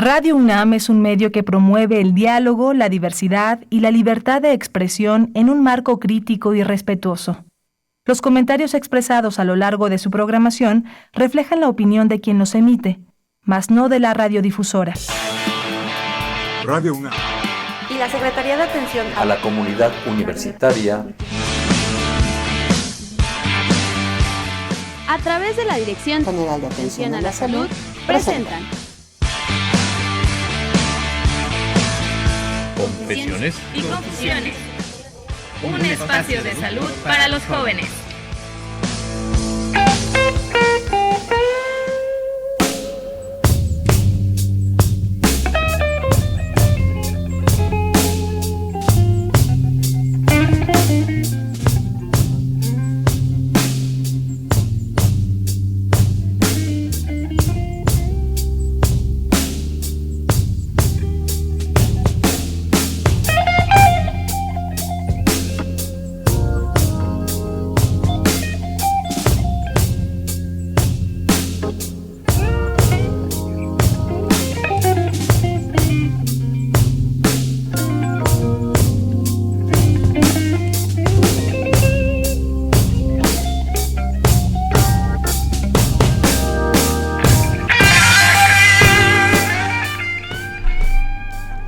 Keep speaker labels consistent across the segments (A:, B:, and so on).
A: Radio UNAM es un medio que promueve el diálogo, la diversidad y la libertad de expresión en un marco crítico y respetuoso. Los comentarios expresados a lo largo de su programación reflejan la opinión de quien los emite, mas no de la radiodifusora.
B: Radio UNAM
C: y la Secretaría de Atención
D: a la Comunidad Universitaria,
E: a través de la Dirección General de Atención a la Salud, presentan
F: Confesiones
G: y Confusiones, un espacio de salud para los jóvenes.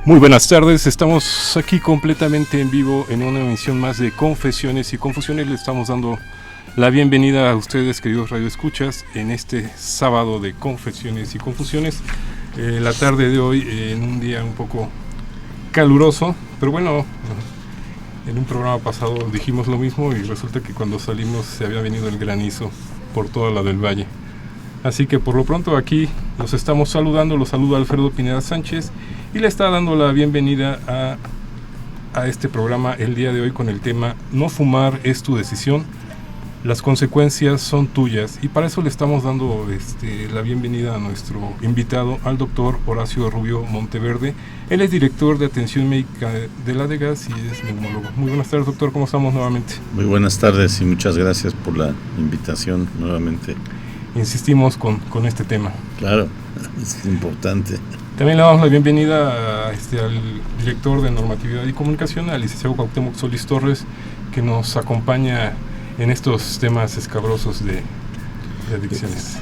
H: Muy buenas tardes, estamos aquí completamente en vivo en una emisión más de Confesiones y Confusiones. Le estamos dando la bienvenida a ustedes, queridos radioescuchas, en este sábado de Confesiones y Confusiones. La tarde de hoy, en un día un poco caluroso, pero bueno, en un programa pasado dijimos lo mismo y resulta que cuando salimos se había venido el granizo por toda la del valle. Así que por lo pronto aquí los estamos saludando, los saluda Alfredo Pineda Sánchez y le está dando la bienvenida a este programa el día de hoy con el tema No fumar es tu decisión, las consecuencias son tuyas, y para eso le estamos dando la bienvenida a nuestro invitado, al doctor Horacio Rubio Monteverde. Él es director de atención médica de la DEGAS y es neumólogo. Muy buenas tardes, doctor, ¿cómo estamos nuevamente?
I: Muy buenas tardes y muchas gracias por la invitación nuevamente.
H: Insistimos con este tema.
I: Claro, es importante.
H: También le damos la bienvenida al director de Normatividad y Comunicación, al licenciado Cuauhtémoc Solís Torres, que nos acompaña en estos temas escabrosos de adicciones.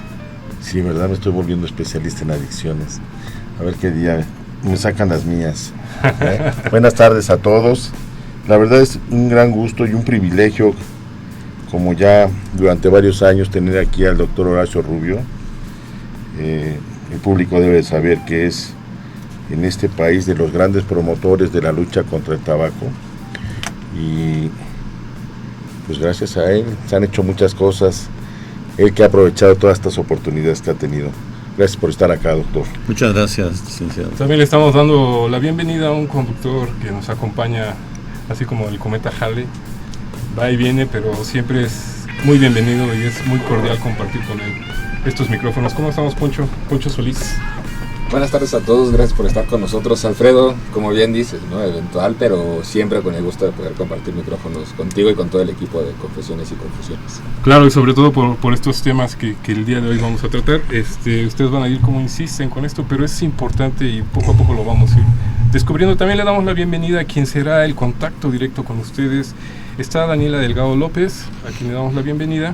J: Sí, verdad, me estoy volviendo especialista en adicciones. A ver qué día me sacan las mías. Buenas tardes a todos. La verdad es un gran gusto y un privilegio, como ya durante varios años, tener aquí al doctor Horacio Rubio. El público debe saber que es en este país de los grandes promotores de la lucha contra el tabaco, y pues gracias a él se han hecho muchas cosas, él que ha aprovechado todas estas oportunidades que ha tenido. Gracias por estar acá, doctor.
I: Muchas gracias, licenciado.
H: También le estamos dando la bienvenida a un conductor que nos acompaña, así como el cometa Halley, va y viene, pero siempre es muy bienvenido y es muy cordial compartir con él estos micrófonos. ¿Cómo estamos, Poncho? Poncho Solís.
K: Buenas tardes a todos, gracias por estar con nosotros, Alfredo. Como bien dices, ¿no? Eventual, pero siempre con el gusto de poder compartir micrófonos contigo y con todo el equipo de Confesiones y Confusiones.
H: Claro, y sobre todo por estos temas que el día de hoy vamos a tratar. Ustedes van a ir como insisten con esto, pero es importante y poco a poco lo vamos a ir descubriendo. También le damos la bienvenida a quien será el contacto directo con ustedes. Está Daniela Delgado López, a quien le damos la bienvenida.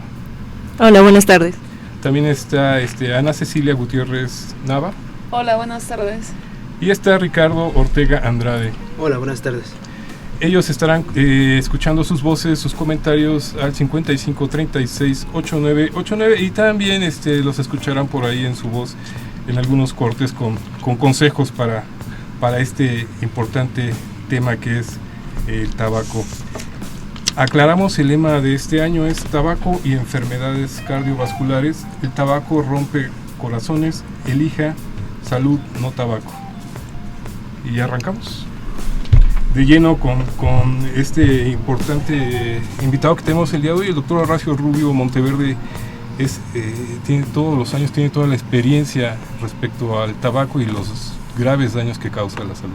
L: Hola, buenas tardes.
H: También está Ana Cecilia Gutiérrez Nava.
M: Hola, buenas tardes.
H: Y está Ricardo Ortega Andrade.
N: Hola, buenas tardes.
H: Ellos estarán escuchando sus voces, sus comentarios al 55 36 89 89, y también los escucharán por ahí en su voz en algunos cortes con consejos para este importante tema que es el tabaco. Aclaramos, el lema de este año es tabaco y enfermedades cardiovasculares. El tabaco rompe corazones, elija salud, no tabaco. Y arrancamos de lleno con este importante invitado que tenemos el día de hoy. El doctor Horacio Rubio Monteverde tiene todos los años, tiene toda la experiencia respecto al tabaco y los graves daños que causa a la salud.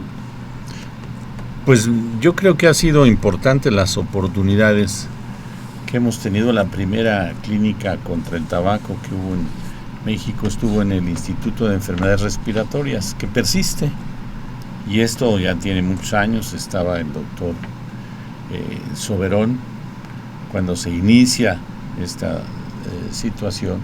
I: Pues yo creo que ha sido importante las oportunidades que hemos tenido. La primera clínica contra el tabaco que hubo México estuvo en el Instituto de Enfermedades Respiratorias, que persiste, y esto ya tiene muchos años. Estaba el doctor Soberón cuando se inicia esta situación.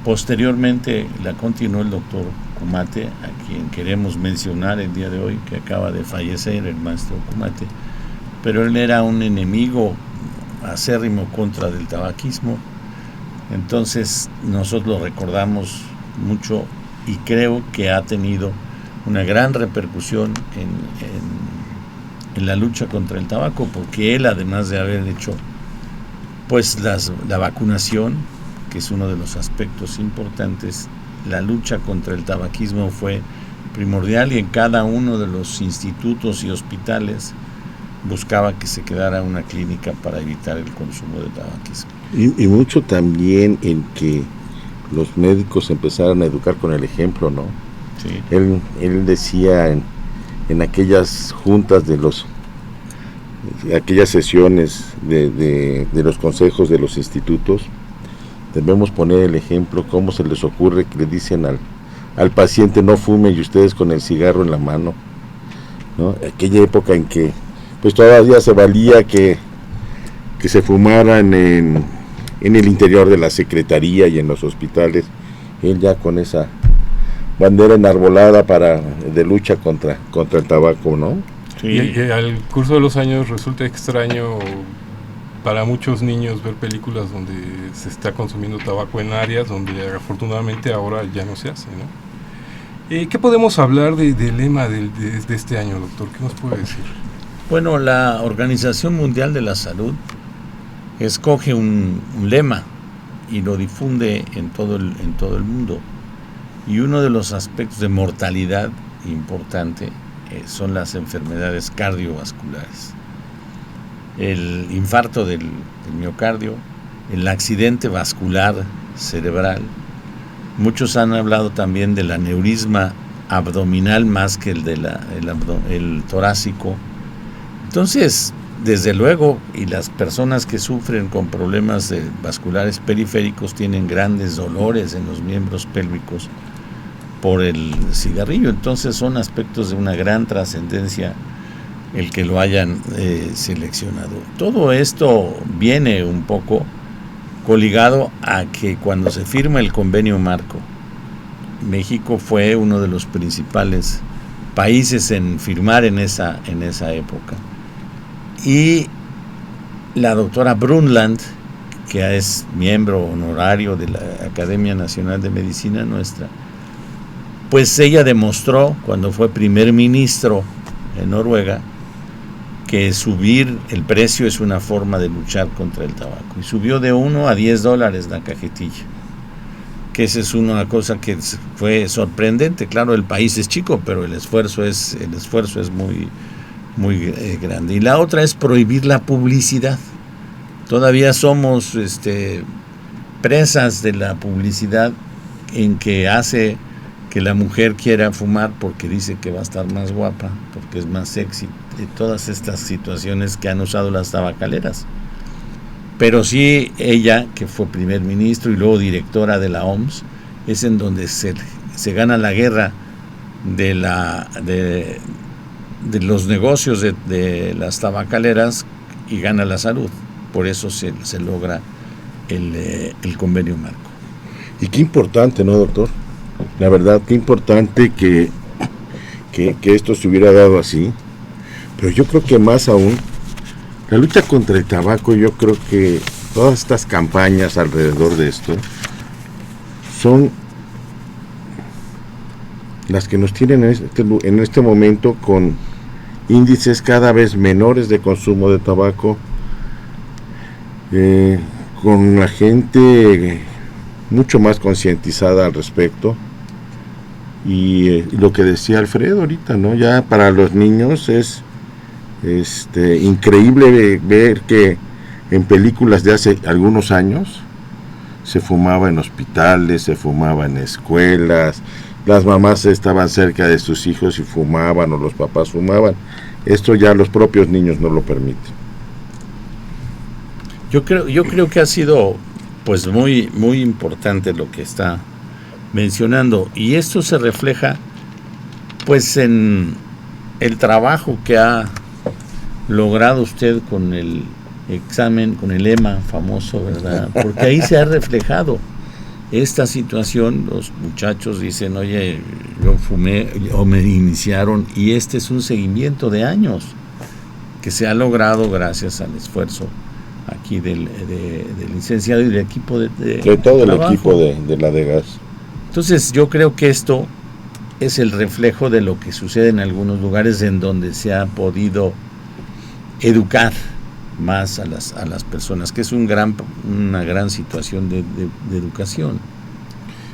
I: Posteriormente la continuó el doctor Cumate, a quien queremos mencionar el día de hoy, que acaba de fallecer, el maestro Cumate, pero él era un enemigo acérrimo contra del tabaquismo. Entonces nosotros lo recordamos mucho y creo que ha tenido una gran repercusión en la lucha contra el tabaco, porque él, además de haber hecho pues la vacunación, que es uno de los aspectos importantes, la lucha contra el tabaquismo fue primordial, y en cada uno de los institutos y hospitales buscaba que se quedara una clínica para evitar el consumo de tabaquismo.
J: Y mucho también en que los médicos empezaran a educar con el ejemplo, ¿no?
I: Sí.
J: Él decía en aquellas juntas aquellas sesiones de los consejos de los institutos, debemos poner el ejemplo. ¿Cómo se les ocurre que le dicen al paciente no fume y ustedes con el cigarro en la mano, ¿no? Aquella época en que pues todavía se valía que se fumaran en el interior de la secretaría y en los hospitales. Él ya con esa bandera enarbolada de lucha contra el tabaco, ¿no?
H: Sí. Y al curso de los años resulta extraño para muchos niños ver películas donde se está consumiendo tabaco en áreas donde afortunadamente ahora ya no se hace, ¿no? ¿Qué podemos hablar del lema de este año, doctor? ¿Qué nos puede decir?
I: Bueno, la Organización Mundial de la Salud escoge un lema y lo difunde en todo el mundo. Y uno de los aspectos de mortalidad importante son las enfermedades cardiovasculares. El infarto del miocardio, el accidente vascular cerebral. Muchos han hablado también del aneurisma abdominal más que el torácico. Entonces, desde luego, y las personas que sufren con problemas vasculares periféricos tienen grandes dolores en los miembros pélvicos por el cigarrillo. Entonces son aspectos de una gran trascendencia el que lo hayan seleccionado. Todo esto viene un poco coligado a que cuando se firma el convenio marco, México fue uno de los principales países en firmar en esa época. Y la doctora Brundtland, que es miembro honorario de la Academia Nacional de Medicina nuestra, pues ella demostró cuando fue primer ministro en Noruega que subir el precio es una forma de luchar contra el tabaco, y subió de $1 a $10 la cajetilla, que esa es una cosa que fue sorprendente. Claro, el país es chico, pero el esfuerzo es muy grande. Y la otra es prohibir la publicidad. Todavía somos presas de la publicidad en que hace que la mujer quiera fumar porque dice que va a estar más guapa, porque es más sexy, y todas estas situaciones que han usado las tabacaleras. Pero sí, ella, que fue primer ministro y luego directora de la OMS, es en donde se gana la guerra de los negocios de las tabacaleras y gana la salud. Por eso se logra el convenio marco.
J: Y qué importante, ¿no, doctor? La verdad, qué importante que esto se hubiera dado así. Pero yo creo que más aún, la lucha contra el tabaco, yo creo que todas estas campañas alrededor de esto son las que nos tienen en este momento con índices cada vez menores de consumo de tabaco, con la gente mucho más concientizada al respecto. Y lo que decía Alfredo ahorita, ¿no? Ya para los niños es increíble ver que en películas de hace algunos años se fumaba en hospitales, se fumaba en escuelas, las mamás estaban cerca de sus hijos y fumaban, o los papás fumaban. Esto ya los propios niños no lo permiten.
I: Yo creo que ha sido pues muy importante lo que está mencionando. Y esto se refleja pues en el trabajo que ha logrado usted con el examen, con el EMA famoso, ¿verdad? Porque ahí se ha reflejado esta situación. Los muchachos dicen, oye, yo fumé o me iniciaron, y este es un seguimiento de años que se ha logrado gracias al esfuerzo aquí del licenciado y del equipo de
J: todo el
I: trabajo.
J: equipo de la DEGAS.
I: Entonces yo creo que esto es el reflejo de lo que sucede en algunos lugares en donde se ha podido educar más a las personas, que es una gran situación de educación.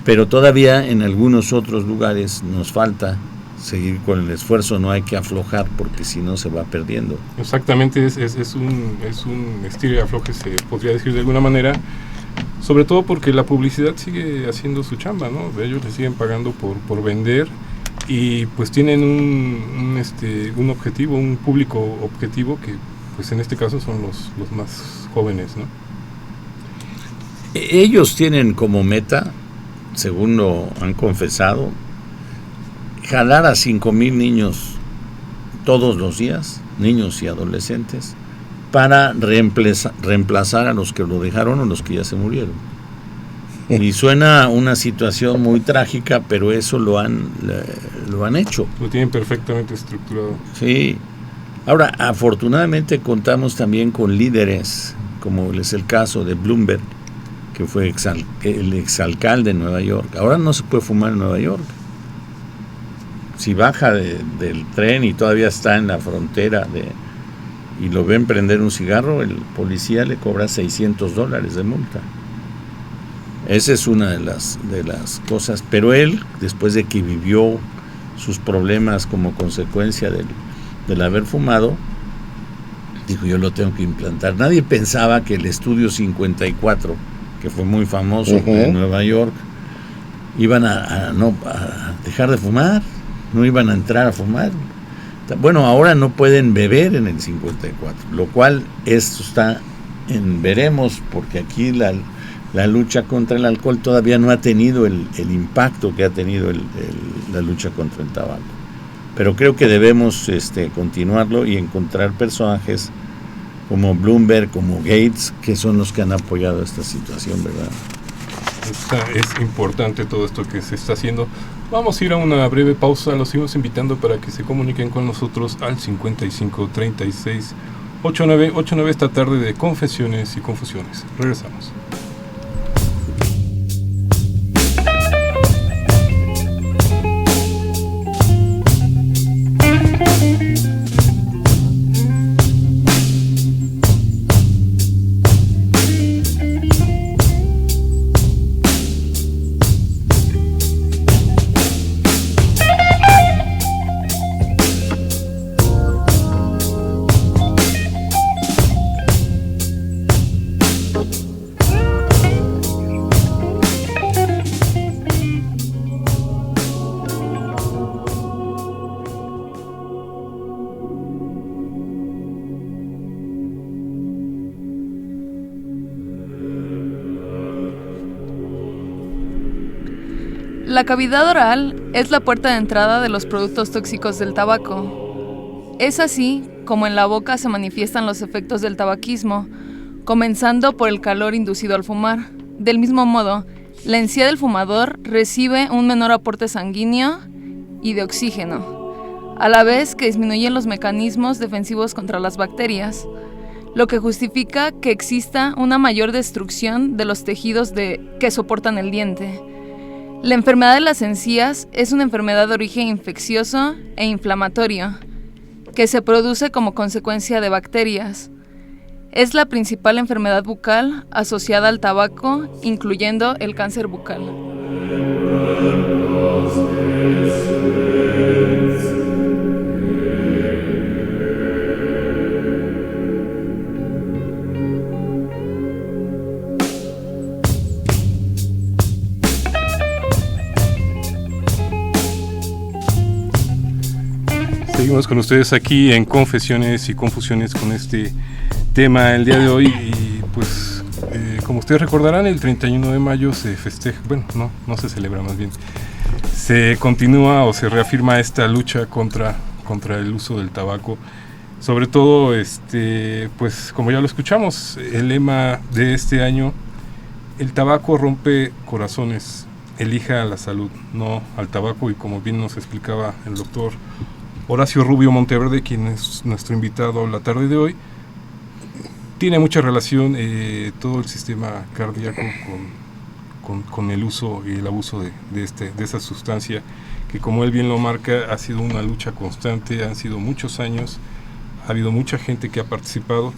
I: Pero todavía en algunos otros lugares nos falta seguir con el esfuerzo, no hay que aflojar porque si no se va perdiendo.
H: Exactamente, es un estilo y afloje, se podría decir de alguna manera, sobre todo porque la publicidad sigue haciendo su chamba, ¿no? Ellos le siguen pagando por vender, y pues tienen un objetivo, un público objetivo que pues en este caso son los más jóvenes, ¿no?
I: Ellos tienen como meta, según lo han confesado, jalar a 5,000 niños todos los días, niños y adolescentes, para reemplazar a los que lo dejaron o los que ya se murieron. Y suena una situación muy trágica, pero eso lo han hecho.
H: Lo tienen perfectamente estructurado.
I: Sí. Ahora, afortunadamente contamos también con líderes, como es el caso de Bloomberg, que fue el exalcalde de Nueva York. Ahora no se puede fumar en Nueva York. Si baja del tren y todavía está en la frontera y lo ven prender un cigarro, el policía le cobra $600 de multa. Esa es una de las cosas. Pero él, después de que vivió sus problemas como consecuencia del haber fumado, dijo, yo lo tengo que implantar. Nadie pensaba que el Estudio 54, que fue muy famoso en Nueva York, iban a dejar de fumar, no iban a entrar a fumar. Bueno, ahora no pueden beber en el 54, lo cual esto está en veremos, porque aquí la lucha contra el alcohol todavía no ha tenido el impacto que ha tenido la lucha contra el tabaco. Pero creo que debemos continuarlo y encontrar personajes como Bloomberg, como Gates, que son los que han apoyado esta situación, ¿verdad?
H: Es importante todo esto que se está haciendo. Vamos a ir a una breve pausa, los seguimos invitando para que se comuniquen con nosotros al 55 36 8989 esta tarde de Confesiones y Confusiones. Regresamos.
F: La cavidad oral es la puerta de entrada de los productos tóxicos del tabaco. Es así como en la boca se manifiestan los efectos del tabaquismo, comenzando por el calor inducido al fumar. Del mismo modo, la encía del fumador recibe un menor aporte sanguíneo y de oxígeno, a la vez que disminuyen los mecanismos defensivos contra las bacterias, lo que justifica que exista una mayor destrucción de los tejidos que soportan el diente. La enfermedad de las encías es una enfermedad de origen infeccioso e inflamatorio, que se produce como consecuencia de bacterias. Es la principal enfermedad bucal asociada al tabaco, incluyendo el cáncer bucal.
H: Seguimos con ustedes aquí en Confesiones y Confusiones con este tema el día de hoy, y pues Como ustedes recordarán, el 31 de mayo se festeja, bueno, no se celebra, más bien se continúa o se reafirma esta lucha contra el uso del tabaco. Sobre todo, pues como ya lo escuchamos, el lema de este año: el tabaco rompe corazones, elija la salud, no al tabaco. Y como bien nos explicaba el doctor Horacio Rubio Monteverde, quien es nuestro invitado la tarde de hoy, tiene mucha relación todo el sistema cardíaco con el uso y el abuso de esa sustancia, que como él bien lo marca, ha sido una lucha constante, han sido muchos años, ha habido mucha gente que ha participado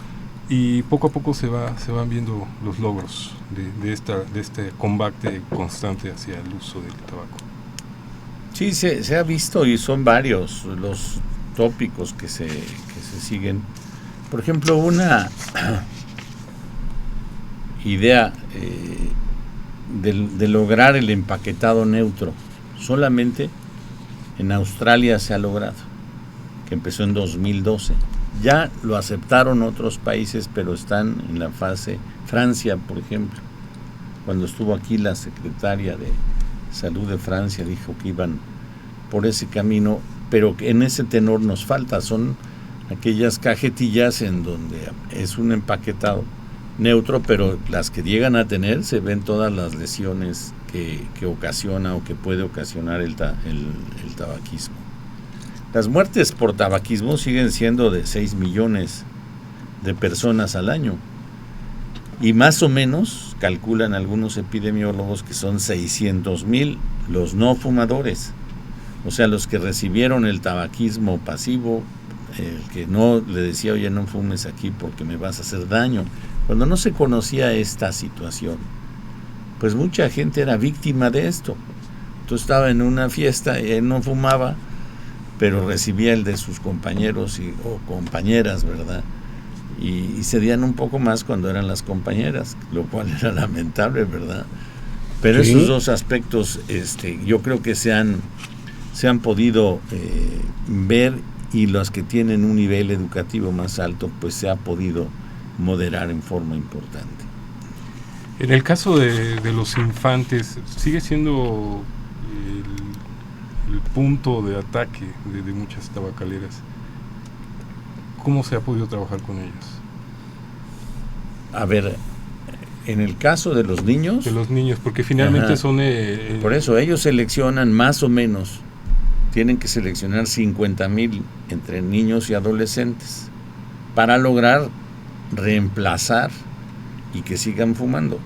H: y poco a poco se van viendo los logros de este combate constante hacia el uso del tabaco.
I: Sí, se ha visto, y son varios los tópicos que se siguen. Por ejemplo, una idea de lograr el empaquetado neutro, solamente en Australia se ha logrado, que empezó en 2012. Ya lo aceptaron otros países, pero están en la fase. Francia, por ejemplo, cuando estuvo aquí la secretaria de Salud de Francia, dijo que iban por ese camino, pero en ese tenor nos falta. Son aquellas cajetillas en donde es un empaquetado neutro, pero las que llegan a tener, se ven todas las lesiones que ocasiona o que puede ocasionar el tabaquismo. Las muertes por tabaquismo siguen siendo de 6 millones de personas al año, y más o menos calculan algunos epidemiólogos que son 600,000 los no fumadores, o sea, los que recibieron el tabaquismo pasivo, el que no le decía: oye, no fumes aquí porque me vas a hacer daño. Cuando no se conocía esta situación, pues mucha gente era víctima de esto. Entonces estaba en una fiesta y él no fumaba, pero recibía el de sus compañeros o compañeras, ¿verdad? Y cedían un poco más cuando eran las compañeras, lo cual era lamentable, ¿verdad? Pero sí, esos dos aspectos yo creo que se han podido ver, y los que tienen un nivel educativo más alto, pues se ha podido moderar en forma importante.
H: En el caso de los infantes, sigue siendo el punto de ataque de muchas tabacaleras. ¿Cómo se ha podido trabajar con ellos?
I: A ver, en el caso de los niños...
H: De los niños, porque finalmente ajá, son...
I: por eso, ellos seleccionan más o menos, tienen que seleccionar 50,000 entre niños y adolescentes para lograr reemplazar y que sigan fumando.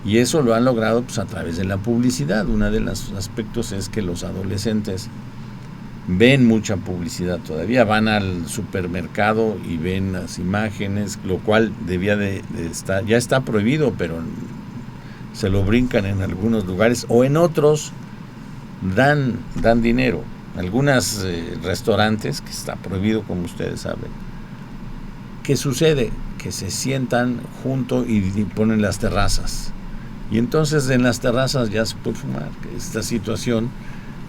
I: Y eso lo han logrado pues a través de la publicidad. Uno de los aspectos es que los adolescentes ven mucha publicidad todavía, van al supermercado y ven las imágenes, lo cual debía de estar, ya está prohibido, pero se lo brincan en algunos lugares, o en otros dan dinero. Algunos restaurantes, que está prohibido como ustedes saben, ¿qué sucede? Que se sientan junto y ponen las terrazas, y entonces en las terrazas ya se puede fumar. Esta situación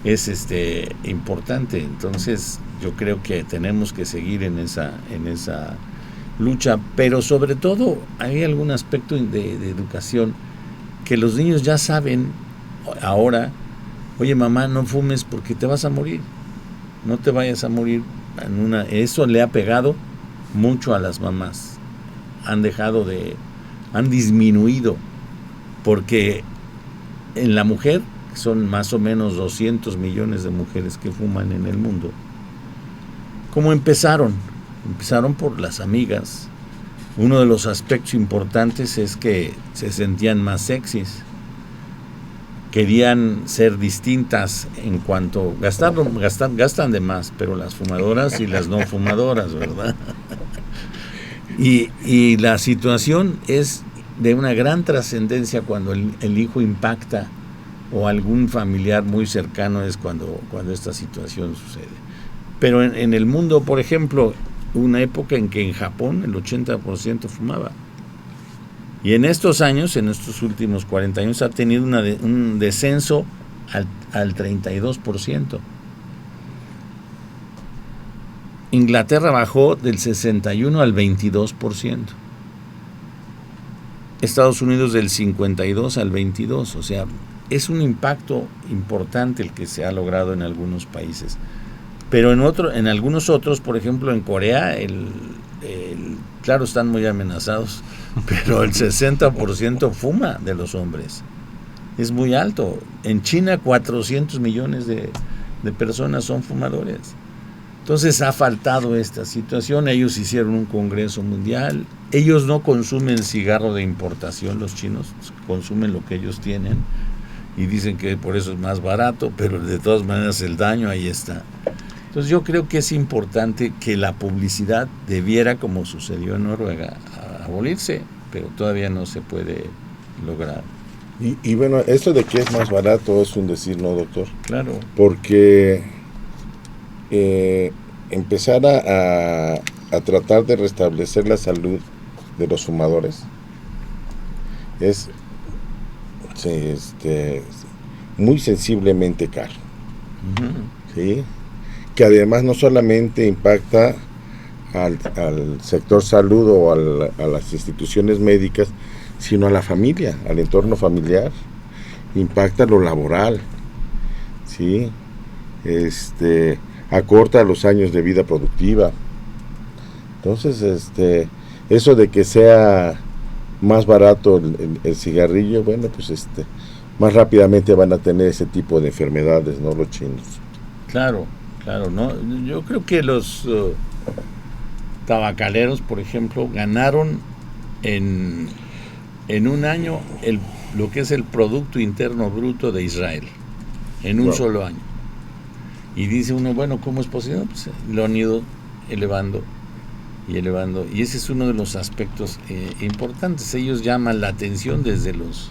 I: es importante. Entonces yo creo que tenemos que seguir en esa lucha, pero sobre todo hay algún aspecto de educación que los niños ya saben ahora: oye, mamá, no fumes porque te vas a morir, no te vayas a morir. Eso le ha pegado mucho a las mamás, han disminuido, porque en la mujer, son más o menos 200 millones de mujeres que fuman en el mundo. ¿Cómo empezaron? Empezaron por las amigas. Uno de los aspectos importantes es que se sentían más sexys, querían ser distintas en cuanto gastan de más, pero las fumadoras y las no fumadoras, ¿verdad? Y la situación es de una gran trascendencia cuando el hijo impacta, o algún familiar muy cercano, es cuando esta situación sucede. Pero en el mundo, por ejemplo, una época en que en Japón el 80% fumaba. Y en estos años, en estos últimos 40 años, ha tenido un descenso al 32%. Inglaterra bajó del 61 al 22%. Estados Unidos del 52 al 22, o sea, es un impacto importante el que se ha logrado en algunos países. Pero en algunos otros, por ejemplo en Corea, claro, están muy amenazados, pero el 60% fuma de los hombres. Es muy alto. En China 400 millones de personas son fumadores. Entonces ha faltado esta situación. Ellos hicieron un congreso mundial. Ellos no consumen cigarro de importación, los chinos consumen lo que ellos tienen y dicen que por eso es más barato, pero de todas maneras el daño ahí está. Entonces yo creo que es importante que la publicidad debiera, como sucedió en Noruega, abolirse, pero todavía no se puede lograr.
J: Y bueno, esto de que es más barato es un decir, ¿no, doctor?
I: Claro.
J: Porque empezar a tratar de restablecer la salud de los fumadores es muy sensiblemente caro. ¿Sí? Que además no solamente impacta al sector salud o a las instituciones médicas, sino a la familia, al entorno familiar, impacta lo laboral, ¿sí? Acorta los años de vida productiva. Entonces, eso de que sea más barato el cigarrillo, bueno, pues más rápidamente van a tener ese tipo de enfermedades, ¿no? Los chinos.
I: Claro, ¿no? Yo creo que los tabacaleros, por ejemplo, ganaron en un año lo que es el Producto Interno Bruto de Israel, en un solo año. Y dice uno, bueno, ¿cómo es posible? Pues lo han ido elevando, y ese es uno de los aspectos importantes. Ellos llaman la atención desde los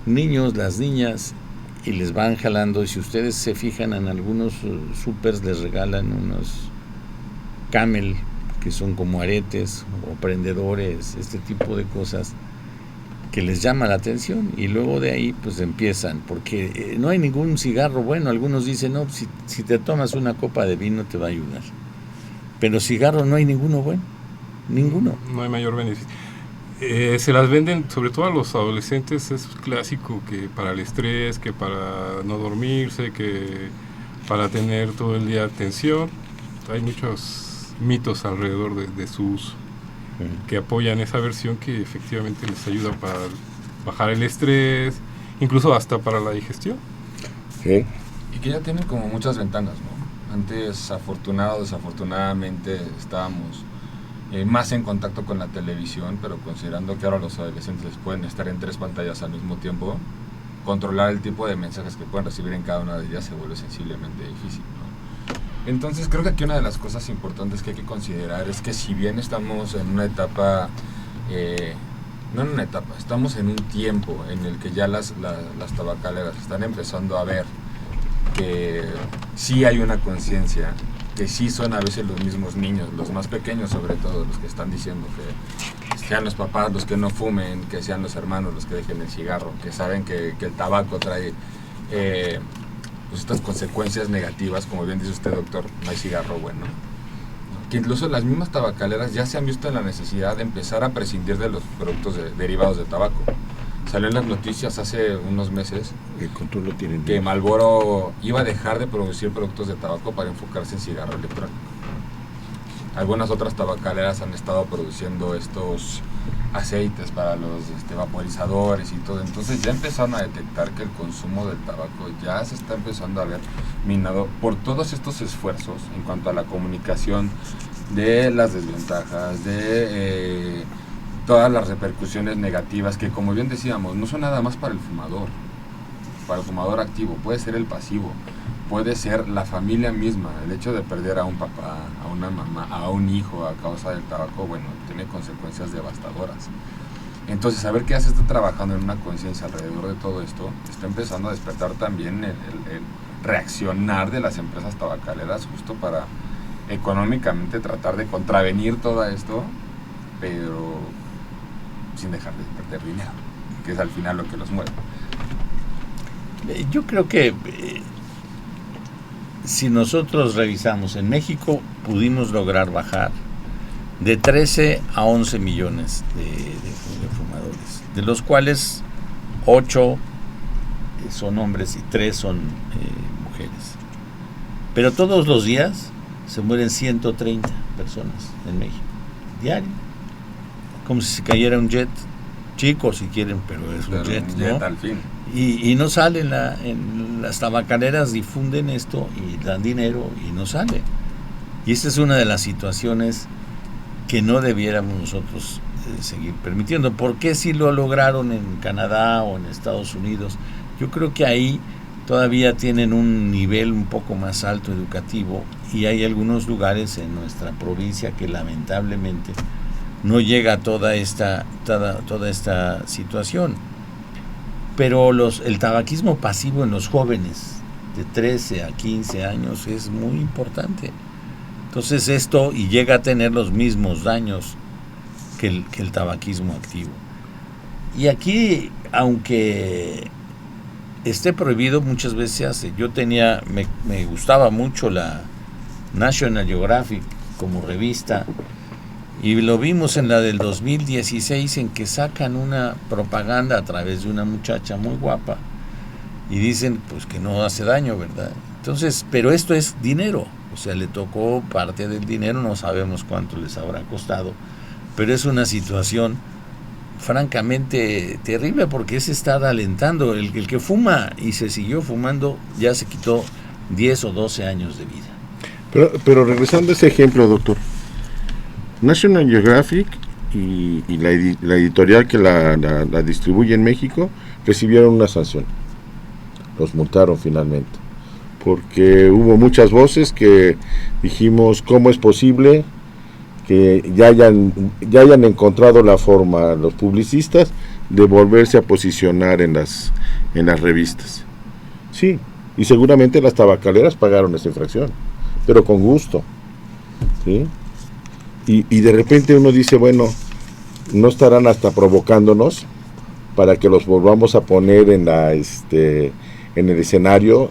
I: niños, las niñas, y les van jalando. Y si ustedes se fijan, en algunos supers les regalan unos Camel, que son como aretes o prendedores, este tipo de cosas que les llama la atención, y luego de ahí pues empiezan, porque no hay ningún cigarro bueno. Algunos dicen, no, si te tomas una copa de vino te va a ayudar, pero cigarro no hay ninguno bueno, ninguno.
H: No hay mayor beneficio. Se las venden sobre todo a los adolescentes, es clásico, que para el estrés, que para no dormirse, que para tener todo el día atención. Hay muchos mitos alrededor de su uso que apoyan esa versión, que efectivamente les ayuda para bajar el estrés, incluso hasta para la digestión.
J: Sí.
K: Y que ya tienen como muchas ventanas, ¿no? Antes, desafortunadamente, estábamos más en contacto con la televisión, pero considerando que ahora los adolescentes pueden estar en 3 pantallas al mismo tiempo, controlar el tipo de mensajes que pueden recibir en cada una de ellas se vuelve sensiblemente difícil, ¿no? Entonces creo que aquí una de las cosas importantes que hay que considerar es que si bien estamos en una etapa, estamos en un tiempo en el que ya las tabacaleras están empezando a ver que sí hay una conciencia, que sí son a veces los mismos niños, los más pequeños sobre todo, los que están diciendo que sean los papás los que no fumen, que sean los hermanos los que dejen el cigarro, que saben que el tabaco trae pues estas consecuencias negativas, como bien dice usted, doctor, no hay cigarro bueno. Que incluso las mismas tabacaleras ya se han visto en la necesidad de empezar a prescindir de los productos derivados de tabaco. Salió en las noticias hace unos meses que Marlboro iba a dejar de producir productos de tabaco para enfocarse en cigarro electrónico. Algunas otras tabacaleras han estado produciendo estos aceites para los vaporizadores y todo. Entonces ya empezaron a detectar que el consumo del tabaco ya se está empezando a ver minado por todos estos esfuerzos en cuanto a la comunicación de las desventajas, de todas las repercusiones negativas que, como bien decíamos, no son nada más para el fumador activo, puede ser el pasivo, puede ser la familia misma. El hecho de perder a un papá, a una mamá, a un hijo a causa del tabaco, bueno, tiene consecuencias devastadoras. Entonces, saber que ya se está trabajando en una conciencia alrededor de todo esto, está empezando a despertar también el reaccionar de las empresas tabacaleras, justo para económicamente tratar de contravenir todo esto, pero sin dejar de perder dinero, que es al final lo que los mueve.
I: Yo creo que si nosotros revisamos, en México pudimos lograr bajar de 13 a 11 millones de fumadores, de los cuales 8 son hombres y 3 son mujeres. Pero todos los días se mueren 130 personas en México, diario, como si se cayera un jet, chico si quieren, pero es un jet, ¿no?
K: Al fin.
I: Y no sale en las tabacaleras, difunden esto y dan dinero y no sale. Y esta es una de las situaciones que no debiéramos nosotros seguir permitiendo. ¿Por qué si lo lograron en Canadá o en Estados Unidos? Yo creo que ahí todavía tienen un nivel un poco más alto educativo, y hay algunos lugares en nuestra provincia que lamentablemente no llega a toda esta situación. Pero el tabaquismo pasivo en los jóvenes de 13 a 15 años es muy importante. Entonces esto, y llega a tener los mismos daños que el tabaquismo activo. Y aquí, aunque esté prohibido, muchas veces se hace. Yo me gustaba mucho la National Geographic como revista, y lo vimos en la del 2016, en que sacan una propaganda a través de una muchacha muy guapa y dicen pues que no hace daño, ¿verdad? Entonces, pero esto es dinero, o sea, le tocó parte del dinero, no sabemos cuánto les habrá costado, pero es una situación francamente terrible, porque se está alentando. El que fuma y se siguió fumando ya se quitó 10 o 12 años de vida.
J: Pero regresando a ese ejemplo, doctor, National Geographic y la editorial que la distribuye en México recibieron una sanción. Los multaron finalmente, porque hubo muchas voces que dijimos, ¿cómo es posible que ya hayan encontrado la forma los publicistas de volverse a posicionar en las revistas? Sí, y seguramente las tabacaleras pagaron esa infracción, pero con gusto, ¿sí? Y de repente uno dice, bueno, no estarán hasta provocándonos para que los volvamos a poner en el escenario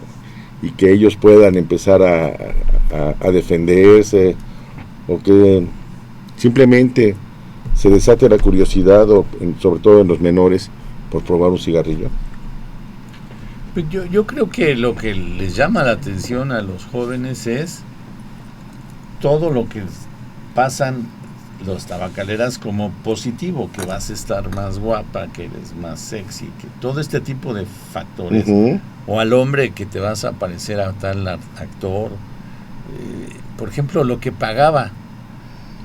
J: y que ellos puedan empezar a defenderse, o que simplemente se desate la curiosidad, sobre todo en los menores, por probar un cigarrillo.
I: Yo creo que lo que les llama la atención a los jóvenes es todo lo que pasan los tabacaleras como positivo, que vas a estar más guapa, que eres más sexy, que todo este tipo de factores, o al hombre que te vas a parecer a tal actor, por ejemplo, lo que pagaba,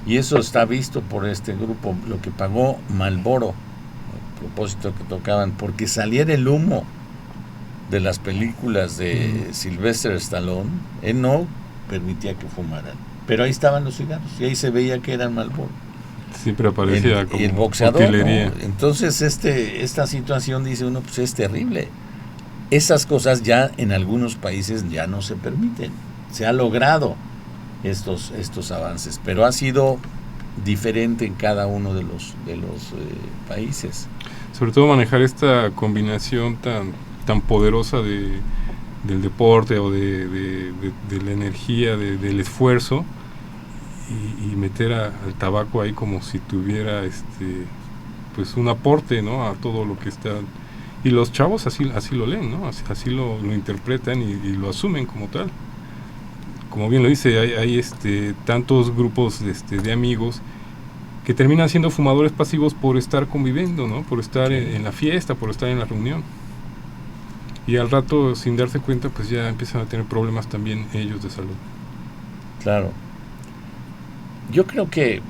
I: y eso está visto por este grupo, lo que pagó Marlboro, a propósito que tocaban, porque saliera el humo de las películas de Sylvester Stallone, él no permitía que fumaran. Pero ahí estaban los cigarros, y ahí se veía que eran Marlboro.
H: Siempre aparecía como
I: el boxeador,
H: utilería,
I: ¿no? Entonces esta situación, dice uno, pues es terrible. Esas cosas ya en algunos países ya no se permiten. Se ha logrado estos avances, pero ha sido diferente en cada uno de los países.
H: Sobre todo manejar esta combinación tan poderosa del deporte o de la energía, del esfuerzo, y meter al tabaco ahí como si tuviera pues un aporte, ¿no?, a todo lo que está. Y los chavos así lo leen, ¿no? Así lo interpretan y lo asumen como tal. Como bien lo dice, hay tantos grupos de amigos que terminan siendo fumadores pasivos por estar conviviendo, ¿no? Por estar en la fiesta, por estar en la reunión. Y al rato, sin darse cuenta, pues ya empiezan a tener problemas también ellos de salud.
I: Claro. Yo creo que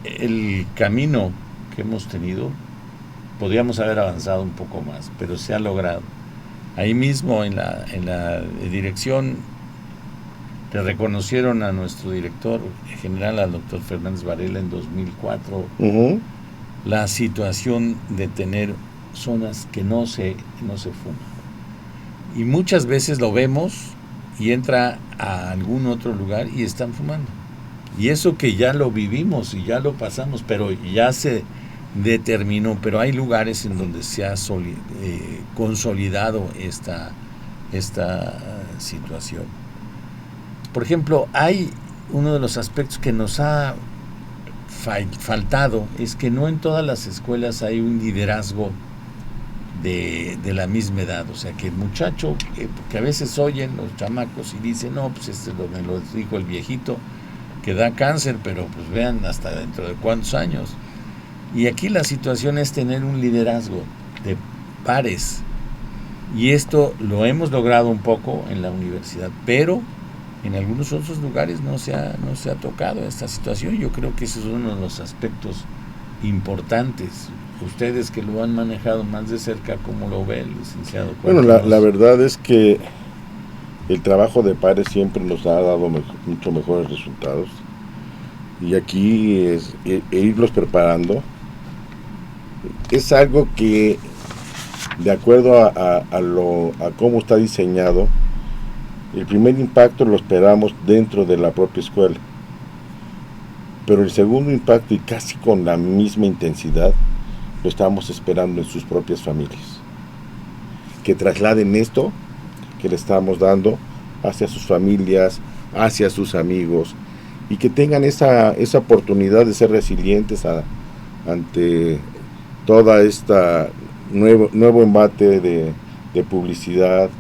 I: el camino que hemos tenido, podríamos haber avanzado un poco más, pero se ha logrado. Ahí mismo en la dirección le reconocieron a nuestro director general, al doctor Fernández Varela, en 2004, la situación de tener zonas que no se fuman. Y muchas veces lo vemos y entra a algún otro lugar y están fumando. Y eso que ya lo vivimos y ya lo pasamos, pero ya se determinó. Pero hay lugares en donde se ha consolidado esta situación. Por ejemplo, hay uno de los aspectos que nos ha faltado es que no en todas las escuelas hay un liderazgo de la misma edad, o sea que el muchacho, que a veces oyen los chamacos y dicen, no, pues me lo dijo el viejito, que da cáncer, pero pues vean hasta dentro de cuántos años. Y aquí la situación es tener un liderazgo de pares, y esto lo hemos logrado un poco en la universidad, pero en algunos otros lugares no se ha tocado esta situación. Yo creo que ese es uno de los aspectos importantes. Ustedes que lo han manejado más de cerca, ¿cómo lo ve el licenciado?
J: Bueno, la verdad es que el trabajo de pares siempre nos ha dado mucho mejores resultados, y aquí es irlos preparando. Es algo que, de acuerdo a cómo está diseñado, el primer impacto lo esperamos dentro de la propia escuela, pero el segundo impacto, y casi con la misma intensidad, lo estamos esperando en sus propias familias, que trasladen esto que le estamos dando hacia sus familias, hacia sus amigos, y que tengan esa oportunidad de ser resilientes ante toda esta nuevo embate de publicidad.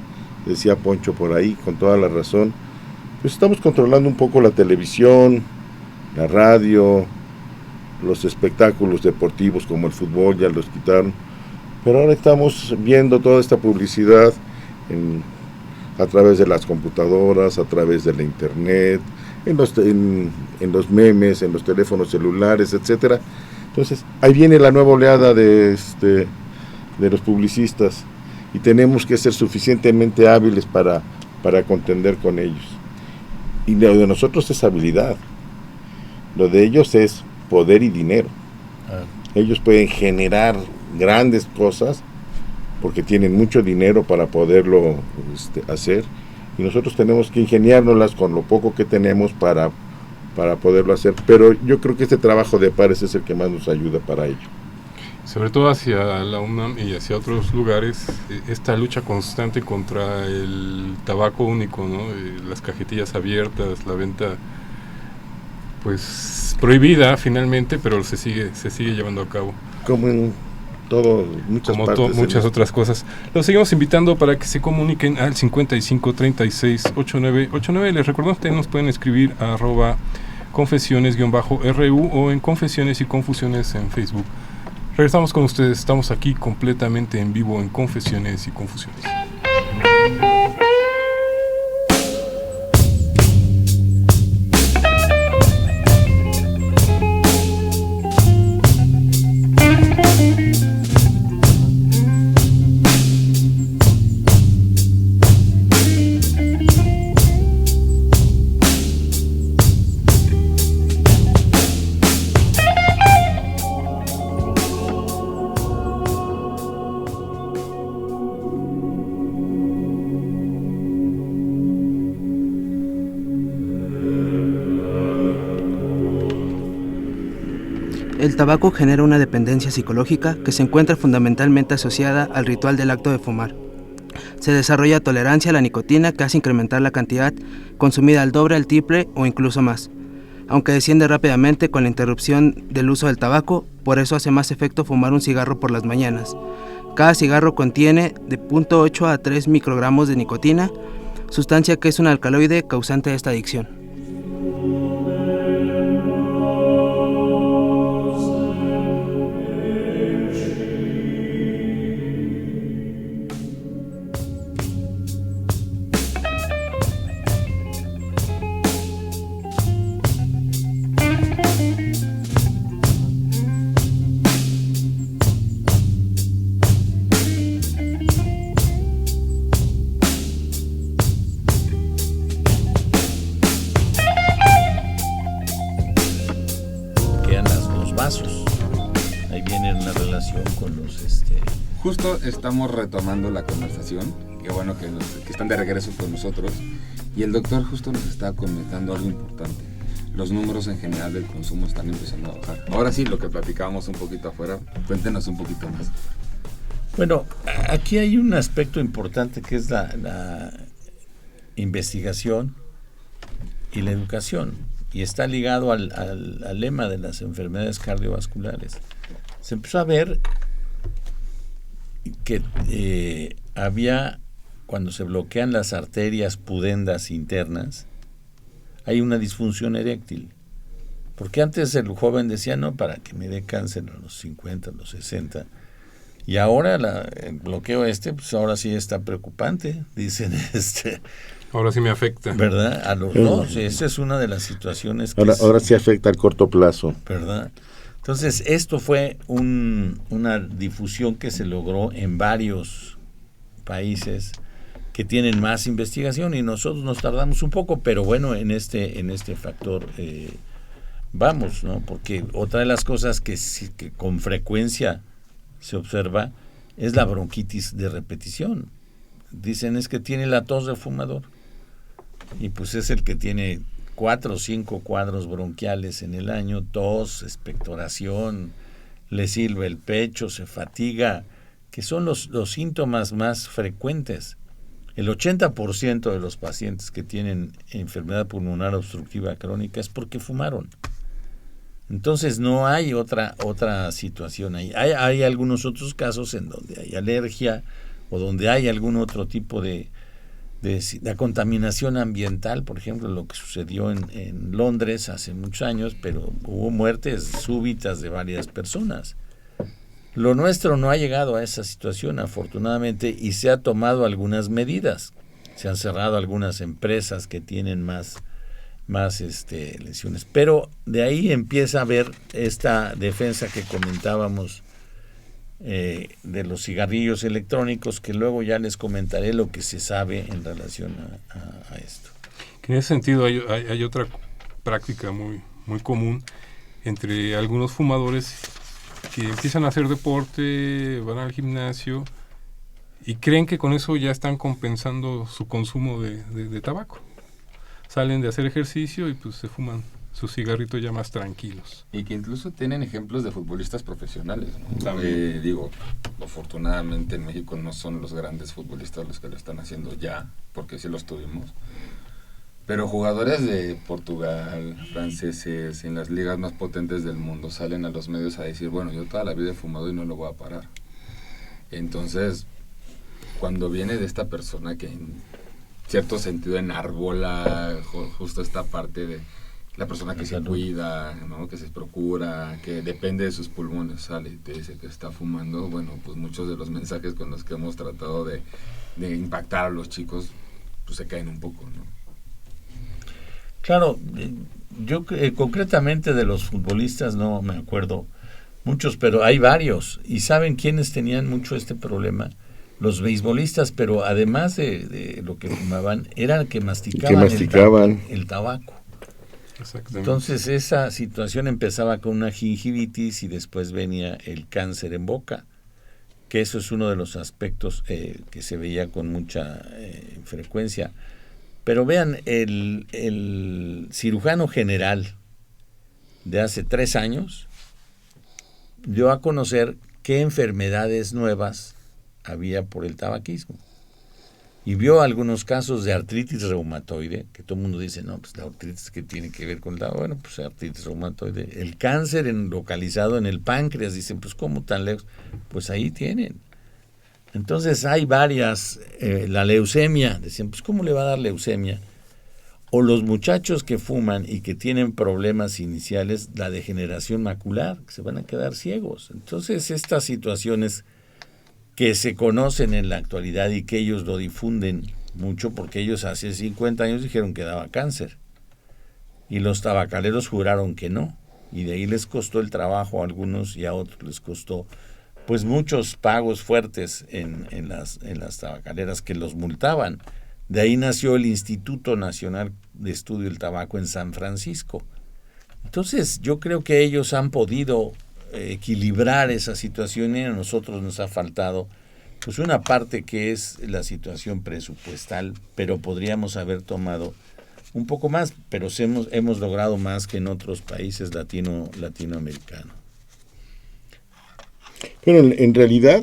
J: Decía Poncho por ahí, con toda la razón, pues estamos controlando un poco la televisión, la radio, los espectáculos deportivos como el fútbol, ya los quitaron, pero ahora estamos viendo toda esta publicidad a través de las computadoras, a través de la internet, en los memes, en los teléfonos celulares, etcétera. Entonces, ahí viene la nueva oleada de los publicistas, y tenemos que ser suficientemente hábiles para contender con ellos. Y lo de nosotros es habilidad, lo de ellos es poder y dinero. Ellos pueden generar grandes cosas porque tienen mucho dinero para poderlo hacer, y nosotros tenemos que ingeniárnoslas con lo poco que tenemos para poderlo hacer. Pero yo creo que este trabajo de pares es el que más nos ayuda para ello.
H: Sobre todo hacia la UNAM y hacia otros lugares, esta lucha constante contra el tabaco único, ¿no? Las cajetillas abiertas, la venta pues prohibida finalmente, pero se sigue llevando a cabo.
J: Como en todo,
H: muchas otras cosas. Los seguimos invitando para que se comuniquen al 55 36 89 89. Les recordamos que nos pueden escribir a @confesiones_RU o en Confesiones y Confusiones en Facebook. Regresamos con ustedes, estamos aquí completamente en vivo en Confesiones y Confusiones.
M: El tabaco genera una dependencia psicológica que se encuentra fundamentalmente asociada al ritual del acto de fumar. Se desarrolla tolerancia a la nicotina que hace incrementar la cantidad consumida al doble, al triple o incluso más, aunque desciende rápidamente con la interrupción del uso del tabaco. Por eso hace más efecto fumar un cigarro por las mañanas. Cada cigarro contiene de 0.8 a 3 microgramos de nicotina, sustancia que es un alcaloide causante de esta adicción.
K: Justo estamos retomando la conversación, qué bueno que están de regreso con nosotros, y el doctor justo nos está comentando algo importante. Los números en general del consumo están empezando a bajar. Ahora sí, lo que platicábamos un poquito afuera, cuéntenos un poquito más.
I: Bueno, aquí hay un aspecto importante que es la investigación y la educación. y está ligado al lema de las enfermedades cardiovasculares. Se empezó a ver que había, cuando se bloquean las arterias pudendas internas, hay una disfunción eréctil. Porque antes el joven decía, no, para que me dé cáncer a los 50, a los 60. Y ahora el bloqueo pues ahora sí está preocupante, dicen.
H: Ahora sí me afecta.
I: ¿Verdad? A los dos. Esa es una de las situaciones que
J: ahora sí afecta al corto plazo.
I: ¿Verdad? Entonces, esto fue una difusión que se logró en varios países que tienen más investigación, y nosotros nos tardamos un poco, pero bueno, en este factor vamos, ¿no? Porque otra de las cosas que con frecuencia se observa es la bronquitis de repetición. Dicen es que tiene la tos del fumador, y pues es el que tiene 4 o 5 cuadros bronquiales en el año, tos, expectoración, le silba el pecho, se fatiga, que son los síntomas más frecuentes. El 80% de los pacientes que tienen enfermedad pulmonar obstructiva crónica es porque fumaron. Entonces no hay otra situación ahí. Hay algunos otros casos en donde hay alergia o donde hay algún otro tipo de contaminación ambiental, por ejemplo, lo que sucedió en Londres hace muchos años, pero hubo muertes súbitas de varias personas. Lo nuestro no ha llegado a esa situación, afortunadamente, y se ha tomado algunas medidas. Se han cerrado algunas empresas que tienen más lesiones. Pero de ahí empieza a haber esta defensa que comentábamos de los cigarrillos electrónicos, que luego ya les comentaré lo que se sabe en relación a esto.
H: En ese sentido hay otra práctica muy, muy común entre algunos fumadores que empiezan a hacer deporte, van al gimnasio y creen que con eso ya están compensando su consumo de tabaco. Salen de hacer ejercicio y pues se fuman su cigarrito ya más tranquilos.
K: Y que incluso tienen ejemplos de futbolistas profesionales, ¿no? Digo, afortunadamente en México no son los grandes futbolistas los que lo están haciendo ya, porque sí los tuvimos. Pero jugadores de Portugal, franceses, en las ligas más potentes del mundo, salen a los medios a decir, bueno, yo toda la vida he fumado y no lo voy a parar. Entonces, cuando viene de esta persona que en cierto sentido enarbola justo esta parte de la persona que se cuida, ¿no? Que se procura, que depende de sus pulmones, sale y te dice que está fumando, bueno, pues muchos de los mensajes con los que hemos tratado de impactar a los chicos, pues se caen un poco, ¿no?
I: Claro, yo concretamente de los futbolistas no me acuerdo muchos, pero hay varios. ¿Y saben quiénes tenían mucho este problema? Los beisbolistas, pero además de lo que fumaban, era que masticaban el tabaco. Entonces esa situación empezaba con una gingivitis y después venía el cáncer en boca, que eso es uno de los aspectos que se veía con mucha frecuencia. Pero vean, el cirujano general de hace 3 años dio a conocer qué enfermedades nuevas había por el tabaquismo. Y vio algunos casos de artritis reumatoide, que todo el mundo dice, no, pues la artritis que tiene que ver con el tabaco. Bueno, pues artritis reumatoide. El cáncer localizado en el páncreas, dicen, pues ¿cómo tan lejos? Pues ahí tienen. Entonces hay varias, la leucemia, decían, pues ¿cómo le va a dar leucemia? O los muchachos que fuman y que tienen problemas iniciales, la degeneración macular, que se van a quedar ciegos. Entonces estas situaciones que se conocen en la actualidad y que ellos lo difunden mucho, porque ellos hace 50 años dijeron que daba cáncer y los tabacaleros juraron que no, y de ahí les costó el trabajo a algunos y a otros les costó pues muchos pagos fuertes en las tabacaleras que los multaban. De ahí nació el Instituto Nacional de Estudio del Tabaco en San Francisco. Entonces yo creo que ellos han podido equilibrar esa situación y a nosotros nos ha faltado pues una parte que es la situación presupuestal, pero podríamos haber tomado un poco más, pero hemos logrado más que en otros países latinoamericanos.
J: Pero en realidad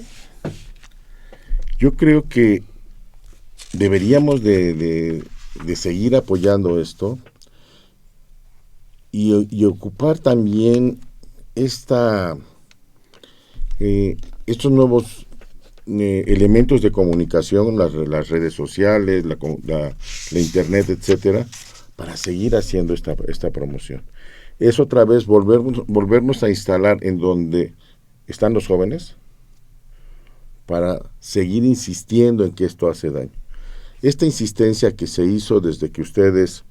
J: yo creo que deberíamos de seguir apoyando esto, y ocupar también estos nuevos elementos de comunicación, las redes sociales, la internet, etcétera, para seguir haciendo esta promoción. Es otra vez volvernos a instalar en donde están los jóvenes para seguir insistiendo en que esto hace daño. Esta insistencia que se hizo desde que ustedes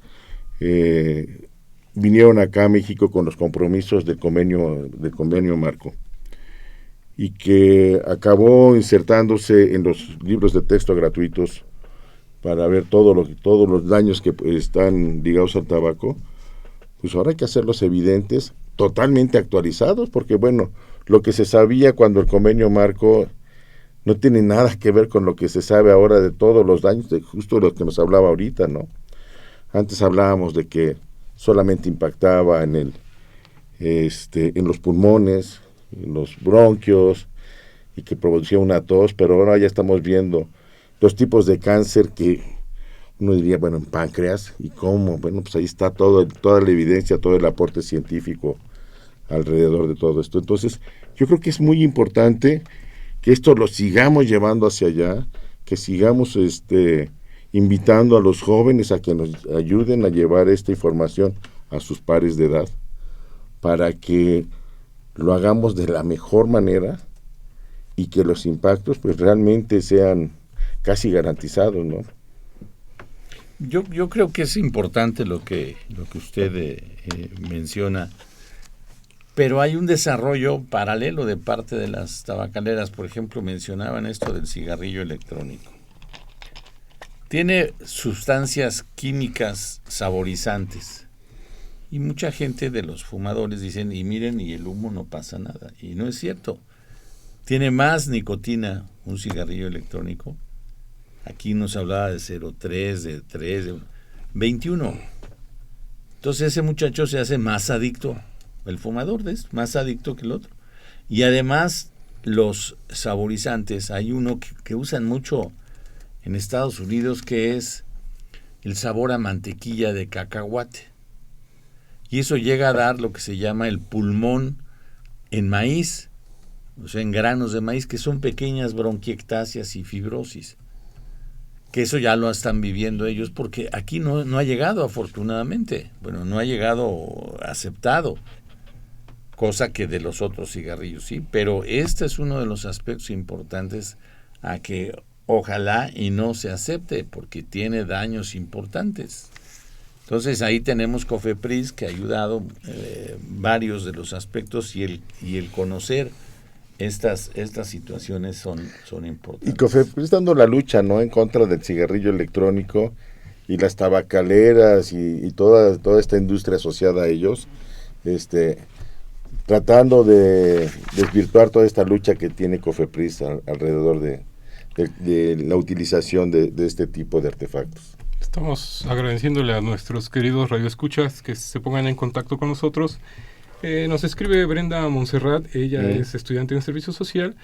J: vinieron acá a México con los compromisos del convenio marco, y que acabó insertándose en los libros de texto gratuitos para ver todos los daños que están ligados al tabaco, pues ahora hay que hacerlos evidentes, totalmente actualizados, porque bueno, lo que se sabía cuando el convenio marco no tiene nada que ver con lo que se sabe ahora de todos los daños, de justo lo que nos hablaba ahorita, ¿no? Antes hablábamos de que solamente impactaba en los pulmones, en los bronquios, y que producía una tos, pero ahora ya estamos viendo los tipos de cáncer que uno diría, bueno, en páncreas, y cómo, bueno, pues ahí está toda la evidencia, todo el aporte científico alrededor de todo esto. Entonces, yo creo que es muy importante que esto lo sigamos llevando hacia allá, que sigamos invitando a los jóvenes a que nos ayuden a llevar esta información a sus pares de edad, para que lo hagamos de la mejor manera y que los impactos pues realmente sean casi garantizados, ¿no?
I: Yo creo que es importante lo que usted menciona, pero hay un desarrollo paralelo de parte de las tabacaleras. Por ejemplo, mencionaban esto del cigarrillo electrónico. Tiene sustancias químicas saborizantes. Y mucha gente de los fumadores dicen, y miren, y el humo no pasa nada. Y no es cierto. Tiene más nicotina un cigarrillo electrónico. Aquí nos hablaba de 0,3, de 3, de 21. Entonces ese muchacho se hace más adicto, el fumador es más adicto que el otro. Y además los saborizantes, hay uno que usan mucho en Estados Unidos, que es el sabor a mantequilla de cacahuate. Y eso llega a dar lo que se llama el pulmón en maíz, o sea, en granos de maíz, que son pequeñas bronquiectasias y fibrosis. Que eso ya lo están viviendo ellos, porque aquí no ha llegado, afortunadamente. Bueno, no ha llegado aceptado, cosa que de los otros cigarrillos sí, pero este es uno de los aspectos importantes a que ojalá y no se acepte, porque tiene daños importantes. Entonces ahí tenemos COFEPRIS, que ha ayudado varios de los aspectos, y el conocer estas situaciones son importantes.
J: Y COFEPRIS dando la lucha, ¿no?, en contra del cigarrillo electrónico y las tabacaleras y toda esta industria asociada a ellos, tratando de desvirtuar toda esta lucha que tiene COFEPRIS alrededor de la utilización de este tipo de artefactos.
H: Estamos agradeciéndole a nuestros queridos radioescuchas que se pongan en contacto con nosotros. Nos escribe Brenda Montserrat, ella es estudiante en servicio social,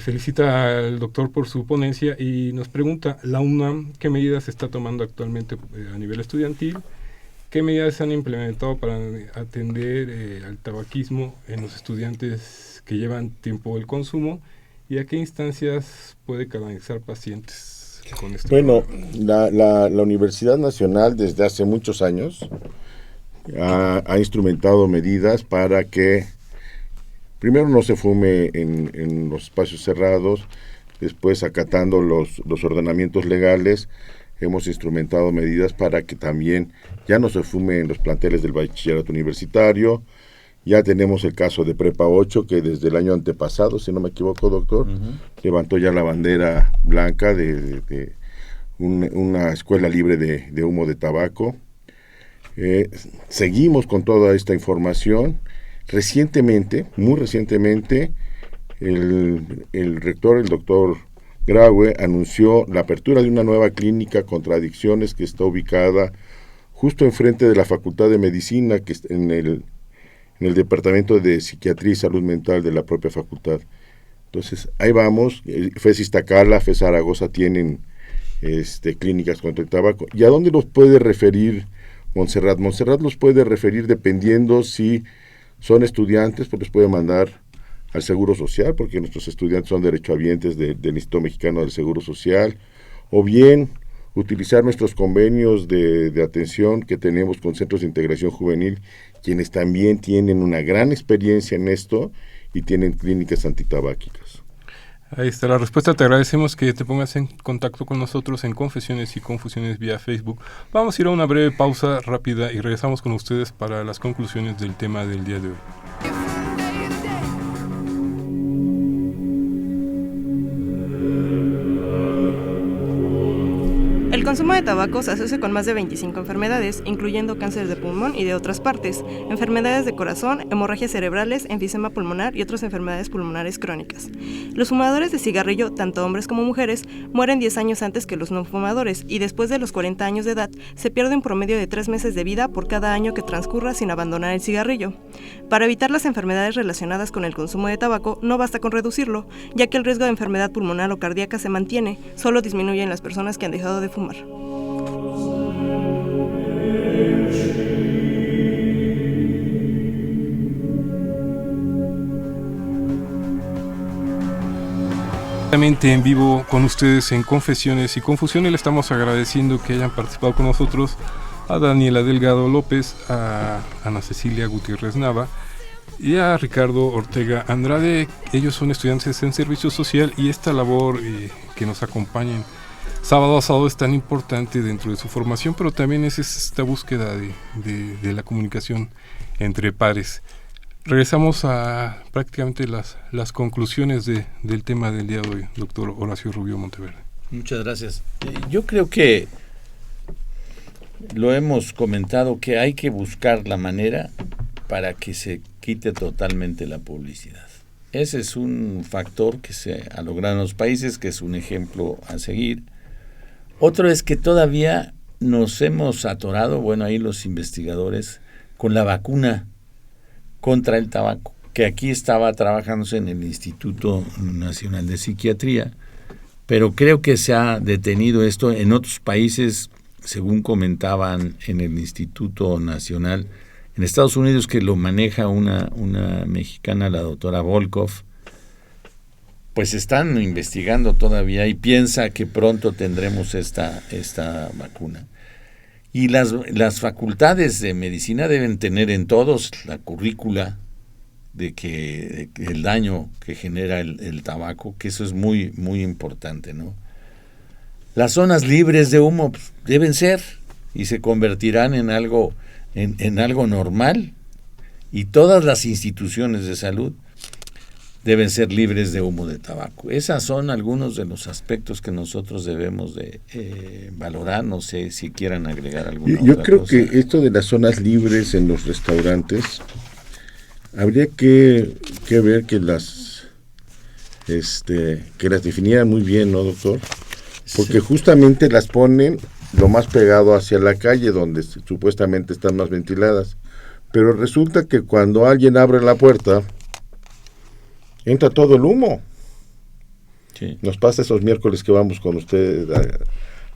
H: felicita al doctor por su ponencia y nos pregunta, la UNAM, ¿qué medidas está tomando actualmente a nivel estudiantil? ¿Qué medidas se han implementado para atender al tabaquismo en los estudiantes que llevan tiempo el consumo? ¿Y a qué instancias puede canalizar pacientes con este problema?
J: La Universidad Nacional desde hace muchos años ha instrumentado medidas para que primero no se fume en los espacios cerrados, después acatando los ordenamientos legales, hemos instrumentado medidas para que también ya no se fume en los planteles del bachillerato universitario. Ya tenemos el caso de Prepa 8, que desde el año antepasado, si no me equivoco, doctor, levantó ya la bandera blanca de una escuela libre de humo de tabaco. Seguimos con toda esta información. Muy recientemente, el rector, el doctor Graue, anunció la apertura de una nueva clínica contra adicciones que está ubicada justo enfrente de la Facultad de Medicina, que está en el Departamento de Psiquiatría y Salud Mental de la propia facultad. Entonces, ahí vamos. FES Iztacala, FES Zaragoza tienen clínicas contra el tabaco. ¿Y a dónde los puede referir Montserrat. Montserrat los puede referir dependiendo si son estudiantes, pues los puede mandar al Seguro Social, porque nuestros estudiantes son derechohabientes del Instituto Mexicano del Seguro Social, o bien utilizar nuestros convenios de atención que tenemos con Centros de Integración Juvenil, quienes también tienen una gran experiencia en esto y tienen clínicas antitabáquicas.
H: Ahí está la respuesta. Te agradecemos que te pongas en contacto con nosotros en Confesiones y Confusiones vía Facebook. Vamos a ir a una breve pausa rápida y regresamos con ustedes para las conclusiones del tema del día de hoy.
L: El consumo de tabaco se asocia con más de 25 enfermedades, incluyendo cáncer de pulmón y de otras partes, enfermedades de corazón, hemorragias cerebrales, enfisema pulmonar y otras enfermedades pulmonares crónicas. Los fumadores de cigarrillo, tanto hombres como mujeres, mueren 10 años antes que los no fumadores y después de los 40 años de edad se pierde un promedio de 3 meses de vida por cada año que transcurra sin abandonar el cigarrillo. Para evitar las enfermedades relacionadas con el consumo de tabaco, no basta con reducirlo, ya que el riesgo de enfermedad pulmonar o cardíaca se mantiene, solo disminuye en las personas que han dejado de fumar.
H: En vivo con ustedes en Confesiones y Confusiones. Le estamos agradeciendo que hayan participado con nosotros a Daniela Delgado López, a Ana Cecilia Gutiérrez Nava y a Ricardo Ortega Andrade. Ellos son estudiantes en servicio social y esta labor que nos acompañen sábado a sábado es tan importante dentro de su formación, pero también es esta búsqueda de la comunicación entre pares. Regresamos a prácticamente las conclusiones del tema del día de hoy, doctor Horacio Rubio Monteverde.
I: Muchas gracias. Yo creo que lo hemos comentado que hay que buscar la manera para que se quite totalmente la publicidad. Ese es un factor que se ha logrado en los países, que es un ejemplo a seguir. Otro es que todavía nos hemos atorado, bueno, ahí los investigadores, con la vacuna contra el tabaco, que aquí estaba trabajándose en el Instituto Nacional de Psiquiatría, pero creo que se ha detenido esto en otros países, según comentaban en el Instituto Nacional, en Estados Unidos, que lo maneja una mexicana, la doctora Volkov, pues están investigando todavía y piensa que pronto tendremos esta vacuna. Y las facultades de medicina deben tener en todos la currícula de que el daño que genera el tabaco, que eso es muy, muy importante, ¿no? Las zonas libres de humo deben ser y se convertirán en algo normal, y todas las instituciones de salud deben ser libres de humo de tabaco. Esos son algunos de los aspectos que nosotros debemos de valorar. No sé si quieran agregar alguna
J: Yo
I: otra
J: creo
I: cosa.
J: que esto de las zonas libres en los restaurantes, habría que ver que las definieran muy bien, ¿no, doctor? Porque justamente las ponen lo más pegado hacia la calle, donde supuestamente están más ventiladas. Pero resulta que cuando alguien abre la puerta, entra todo el humo.
I: Sí.
J: Nos pasa esos miércoles que vamos con ustedes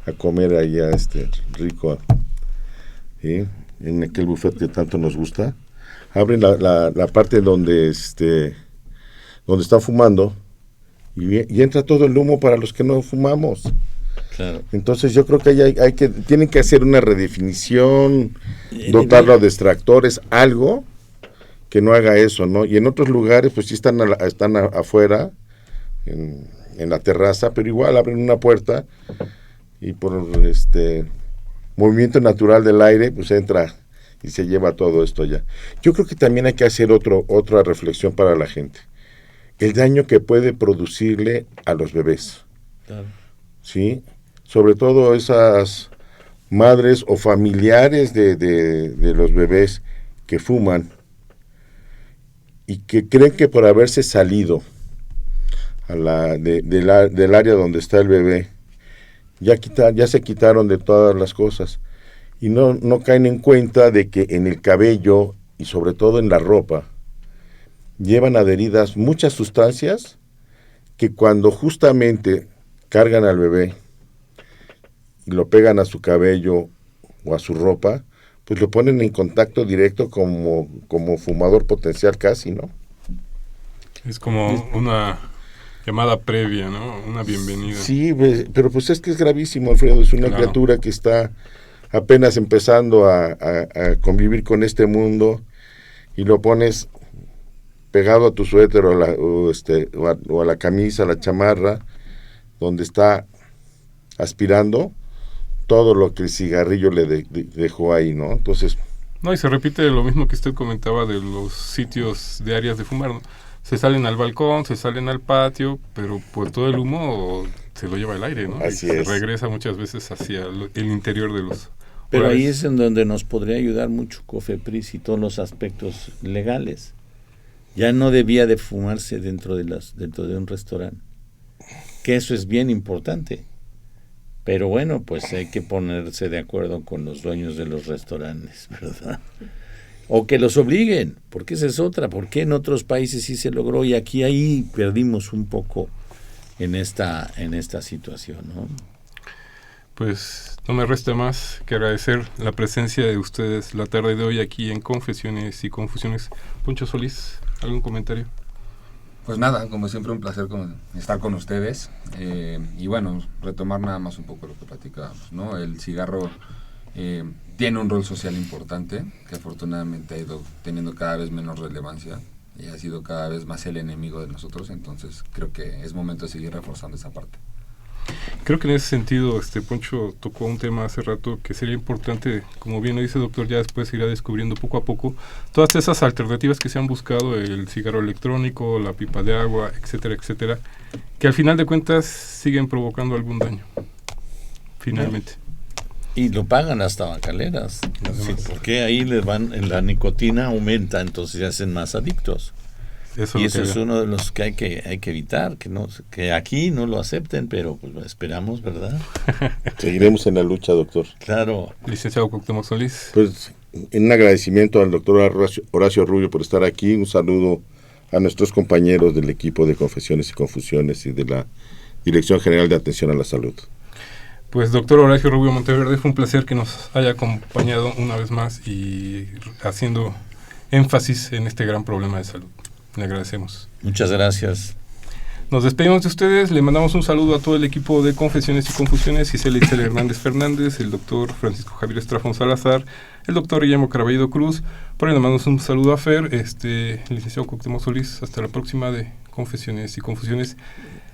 J: a comer allá rico, ¿sí? En aquel buffet que tanto nos gusta. Abren la parte donde están fumando y entra todo el humo para los que no fumamos.
I: Claro.
J: Entonces yo creo que tienen que hacer una redefinición, dotarlo de extractores, algo que no haga eso, ¿no? Y en otros lugares pues sí están afuera, en la terraza, pero igual abren una puerta y por movimiento natural del aire pues entra y se lleva todo esto ya. Yo creo que también hay que hacer otra reflexión para la gente. El daño que puede producirle a los bebés.
I: Claro.
J: ¿Sí? Sobre todo esas madres o familiares de los bebés que fuman y que creen que por haberse salido del área donde está el bebé, ya se quitaron de todas las cosas y no caen en cuenta de que en el cabello y sobre todo en la ropa llevan adheridas muchas sustancias que cuando justamente cargan al bebé y lo pegan a su cabello o a su ropa, pues lo ponen en contacto directo como fumador potencial casi, ¿no?
H: Es como una llamada previa, ¿no? Una bienvenida.
J: Sí, pero pues es que es gravísimo, Alfredo. Es una criatura que está apenas empezando a convivir con este mundo y lo pones pegado a tu suéter o a la camisa, a la chamarra, donde está aspirando todo lo que el cigarrillo le dejó ahí, ¿no? Entonces...
H: No, y se repite lo mismo que usted comentaba de los sitios de áreas de fumar, ¿no? Se salen al balcón, se salen al patio, pero pues todo el humo se lo lleva el aire, ¿no?
J: Así
H: y
J: es.
H: Se regresa muchas veces hacia el interior de los...
I: Pero
H: horarios.
I: ahí es en donde nos podría ayudar mucho COFEPRIS y todos los aspectos legales. Ya no debía de fumarse dentro de un restaurante, que eso es bien importante. Pero bueno, pues hay que ponerse de acuerdo con los dueños de los restaurantes, ¿verdad? O que los obliguen, porque esa es otra. ¿Por qué en otros países sí se logró y aquí ahí perdimos un poco en esta situación, ¿no?
H: Pues no me resta más que agradecer la presencia de ustedes la tarde de hoy aquí en Confesiones y Confusiones. Poncho Solís, ¿algún comentario?
K: Pues nada, como siempre un placer estar con ustedes y bueno, retomar nada más un poco lo que platicábamos, ¿no? El cigarro tiene un rol social importante que afortunadamente ha ido teniendo cada vez menos relevancia y ha sido cada vez más el enemigo de nosotros, entonces creo que es momento de seguir reforzando esa parte.
H: Creo que en ese sentido, Poncho tocó un tema hace rato que sería importante, como bien lo dice el doctor, ya después se irá descubriendo poco a poco todas esas alternativas que se han buscado, el cigarro electrónico, la pipa de agua, etcétera, etcétera, que al final de cuentas siguen provocando algún daño, finalmente.
I: Y lo pagan las tabacaleras, sí, porque ahí les la nicotina aumenta, entonces se hacen más adictos. Y eso es uno de los que hay que evitar, que aquí no lo acepten, pero pues lo esperamos, ¿verdad?
J: Seguiremos en la lucha, doctor.
I: Claro.
H: Licenciado Cuauhtémoc Solís.
J: Pues en un agradecimiento al doctor Horacio Rubio por estar aquí, un saludo a nuestros compañeros del equipo de Confesiones y Confusiones y de la Dirección General de Atención a la Salud.
H: Pues doctor Horacio Rubio Monteverde, fue un placer que nos haya acompañado una vez más y haciendo énfasis en este gran problema de salud. Le agradecemos.
I: Muchas gracias.
H: Nos despedimos de ustedes, le mandamos un saludo a todo el equipo de Confesiones y Confusiones, Isela Hernández Fernández, el doctor Francisco Javier Estrafón Salazar, el doctor Guillermo Caraballo Cruz. Por ahí le mandamos un saludo a Fer, licenciado Cuauhtémoc Solís. Hasta la próxima de Confesiones y Confusiones.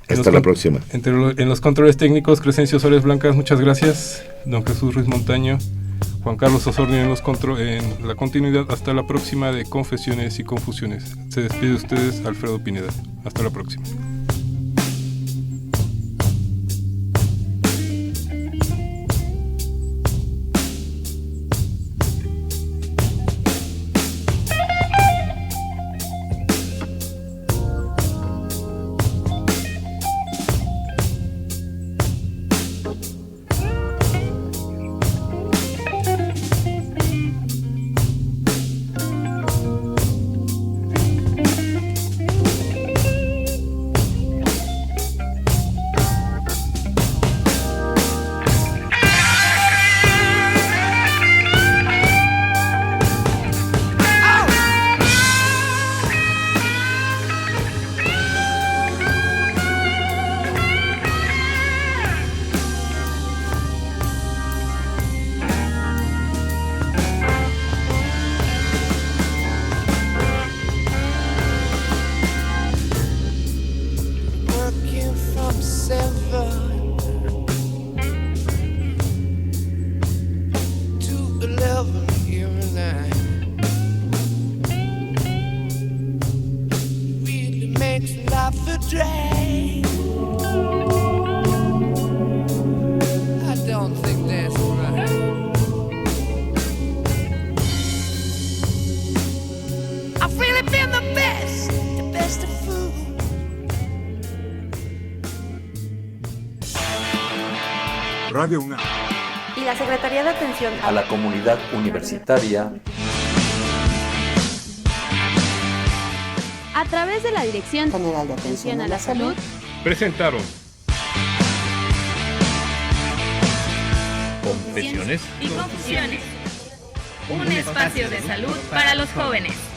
J: Hasta la próxima.
H: En los controles técnicos, Crescencio Suárez Blancas, muchas gracias. Don Jesús Ruiz Montaño, Juan Carlos Osornio en la continuidad. Hasta la próxima de Confesiones y Confusiones. Se despide de ustedes Alfredo Pineda. Hasta la próxima.
B: Radio UNAM
C: y la Secretaría de Atención
D: a la Comunidad Universitaria
E: a través de la Dirección General de Atención a la Salud
H: presentaron
G: Confesiones y Confusiones. un espacio de salud para los jóvenes.